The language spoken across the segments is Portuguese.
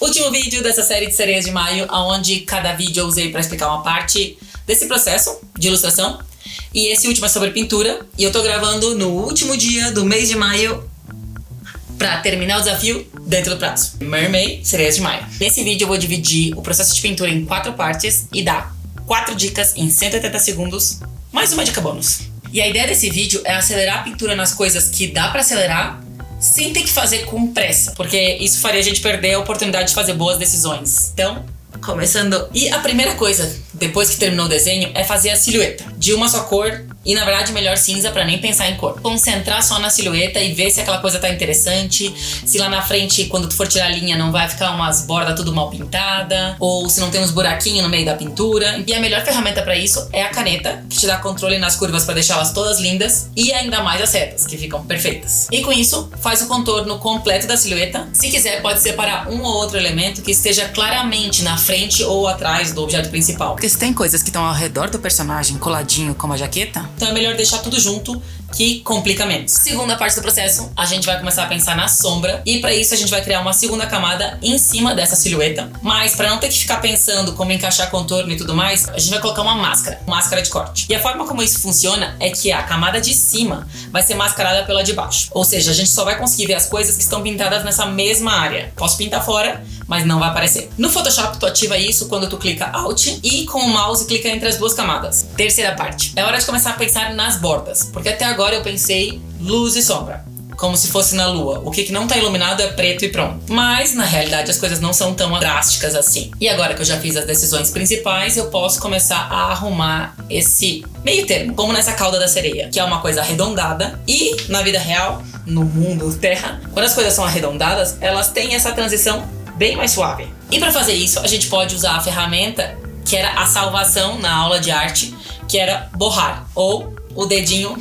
Último vídeo dessa série de sereias de maio, onde cada vídeo eu usei para explicar uma parte desse processo de ilustração. E esse último é sobre pintura, e eu tô gravando no último dia do mês de maio pra terminar o desafio dentro do prazo. Mermaid, sereias de maio. Nesse vídeo eu vou dividir o processo de pintura em 4 partes e dar 4 dicas em 180 segundos, mais uma dica bônus. E a ideia desse vídeo é acelerar a pintura nas coisas que dá pra acelerar, sem ter que fazer com pressa, porque isso faria a gente perder a oportunidade de fazer boas decisões. Então, começando. E a primeira coisa, depois que terminou o desenho, é fazer a silhueta de uma só cor. E na verdade melhor cinza pra nem pensar em cor. Concentrar só na silhueta e ver se aquela coisa tá interessante. Se lá na frente, quando tu for tirar a linha, não vai ficar umas bordas tudo mal pintada. Ou se não tem uns buraquinhos no meio da pintura. E a melhor ferramenta pra isso é a caneta, que te dá controle nas curvas pra deixá-las todas lindas. E ainda mais as retas, que ficam perfeitas. E com isso, faz o contorno completo da silhueta. Se quiser, pode separar um ou outro elemento que esteja claramente na frente ou atrás do objeto principal. Porque se tem coisas que estão ao redor do personagem coladinho como a jaqueta, então é melhor deixar tudo junto, que complica menos. Segunda parte do processo, a gente vai começar a pensar na sombra. E pra isso a gente vai criar uma segunda camada em cima dessa silhueta. Mas pra não ter que ficar pensando como encaixar contorno e tudo mais, a gente vai colocar uma máscara de corte. E a forma como isso funciona é que a camada de cima vai ser mascarada pela de baixo. Ou seja, a gente só vai conseguir ver as coisas que estão pintadas nessa mesma área. Posso pintar fora, mas não vai aparecer. No Photoshop, tu ativa isso quando tu clica Alt e com o mouse clica entre as duas camadas. Terceira parte. É hora de começar a pensar nas bordas, porque até agora eu pensei luz e sombra, como se fosse na lua. O que não tá iluminado é preto e pronto. Mas, na realidade, as coisas não são tão drásticas assim. E agora que eu já fiz as decisões principais, eu posso começar a arrumar esse meio termo, como nessa cauda da sereia, que é uma coisa arredondada. E, na vida real, no mundo Terra, quando as coisas são arredondadas, elas têm essa transição bem mais suave. E para fazer isso, a gente pode usar a ferramenta que era a salvação na aula de arte, que era borrar, ou o dedinho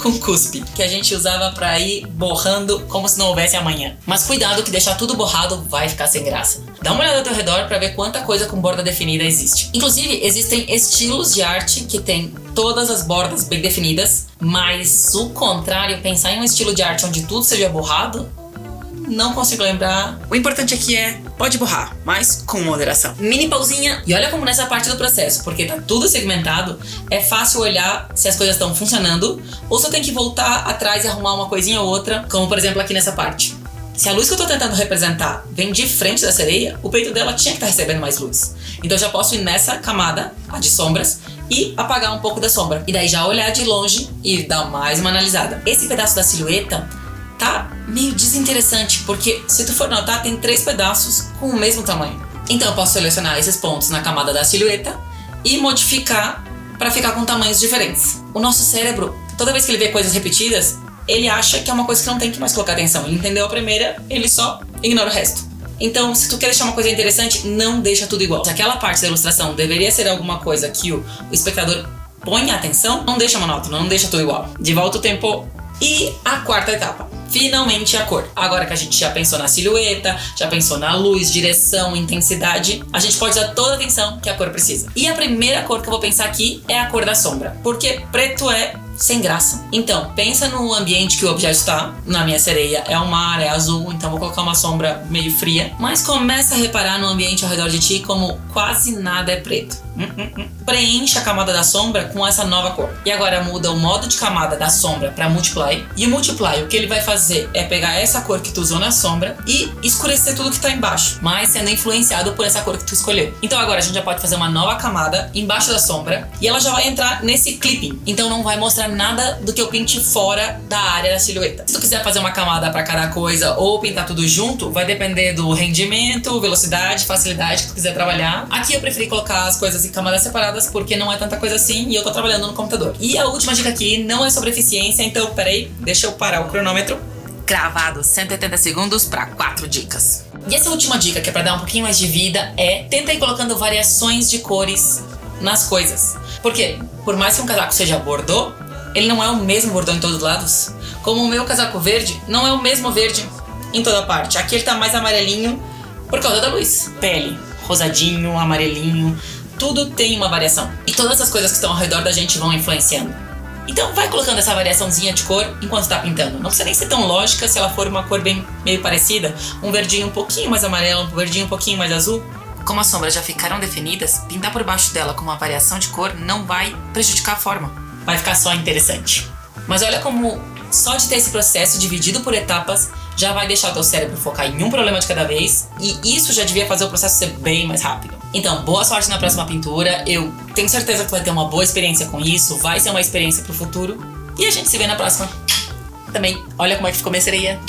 com cuspe, que a gente usava pra ir borrando como se não houvesse amanhã. Mas cuidado que deixar tudo borrado vai ficar sem graça. Dá uma olhada ao teu redor pra ver quanta coisa com borda definida existe. Inclusive, existem estilos de arte que tem todas as bordas bem definidas, mas o contrário, pensar em um estilo de arte onde tudo seja borrado, não consigo lembrar. o importante aqui é, pode borrar, mas com moderação. Mini pausinha. E olha como nessa parte do processo, porque tá tudo segmentado, é fácil olhar se as coisas estão funcionando ou se eu tenho que voltar atrás e arrumar uma coisinha ou outra, como por exemplo aqui nessa parte. Se a luz que eu tô tentando representar vem de frente da sereia, o peito dela tinha que estar recebendo mais luz. Então eu já posso ir nessa camada, a de sombras, e apagar um pouco da sombra. E daí já olhar de longe e dar mais uma analisada. Esse pedaço da silhueta tá meio desinteressante, porque se tu for notar, tem 3 pedaços com o mesmo tamanho. Então eu posso selecionar esses pontos na camada da silhueta e modificar para ficar com tamanhos diferentes. O nosso cérebro, toda vez que ele vê coisas repetidas, ele acha que é uma coisa que não tem que mais colocar atenção. Ele entendeu a primeira, ele só ignora o resto. Então, se tu quer deixar uma coisa interessante, não deixa tudo igual. Se aquela parte da ilustração deveria ser alguma coisa que o espectador ponha atenção, não deixa monótono, não deixa tudo igual. De volta o tempo. E a quarta etapa, finalmente a cor. Agora que a gente já pensou na silhueta, já pensou na luz, direção, intensidade, a gente pode dar toda a atenção que a cor precisa. E a primeira cor que eu vou pensar aqui é a cor da sombra, porque preto é sem graça. Então, pensa no ambiente que o objeto está. Na minha sereia é o mar, é azul, então vou colocar uma sombra meio fria. Mas começa a reparar no ambiente ao redor de ti como quase nada é preto. Preencha a camada da sombra com essa nova cor. E agora muda o modo de camada da sombra para Multiply. E o Multiply, o que ele vai fazer é pegar essa cor que tu usou na sombra e escurecer tudo que tá embaixo, mas sendo influenciado por essa cor que tu escolheu. Então agora a gente já pode fazer uma nova camada embaixo da sombra e ela já vai entrar nesse clipping. Então não vai mostrar nada do que eu pinte fora da área da silhueta. Se tu quiser fazer uma camada para cada coisa ou pintar tudo junto, vai depender do rendimento, velocidade, facilidade que tu quiser trabalhar. Aqui eu preferi colocar as coisas em camadas separadas porque não é tanta coisa assim e eu tô trabalhando no computador. E a última dica aqui não é sobre eficiência, então peraí, deixa eu parar o cronômetro. Gravado 180 segundos para 4 dicas. E essa última dica, que é pra dar um pouquinho mais de vida, é tenta ir colocando variações de cores nas coisas. Porque, por mais que um casaco seja bordô, ele não é o mesmo bordô em todos os lados. Como o meu casaco verde não é o mesmo verde em toda parte. Aqui ele tá mais amarelinho por causa da luz. Pele, rosadinho, amarelinho, tudo tem uma variação. E todas as coisas que estão ao redor da gente vão influenciando. Então vai colocando essa variaçãozinha de cor enquanto tá pintando. Não precisa nem ser tão lógica se ela for uma cor bem meio parecida. Um verdinho um pouquinho mais amarelo, um verdinho um pouquinho mais azul. Como as sombras já ficaram definidas, pintar por baixo dela com uma variação de cor não vai prejudicar a forma. Vai ficar só interessante. Mas olha como só de ter esse processo dividido por etapas já vai deixar o teu cérebro focar em um problema de cada vez, e isso já devia fazer o processo ser bem mais rápido. Então, boa sorte na próxima pintura. Eu tenho certeza que tu vai ter uma boa experiência com isso, vai ser uma experiência pro futuro. E a gente se vê na próxima. Também, olha como é que ficou minha sereia.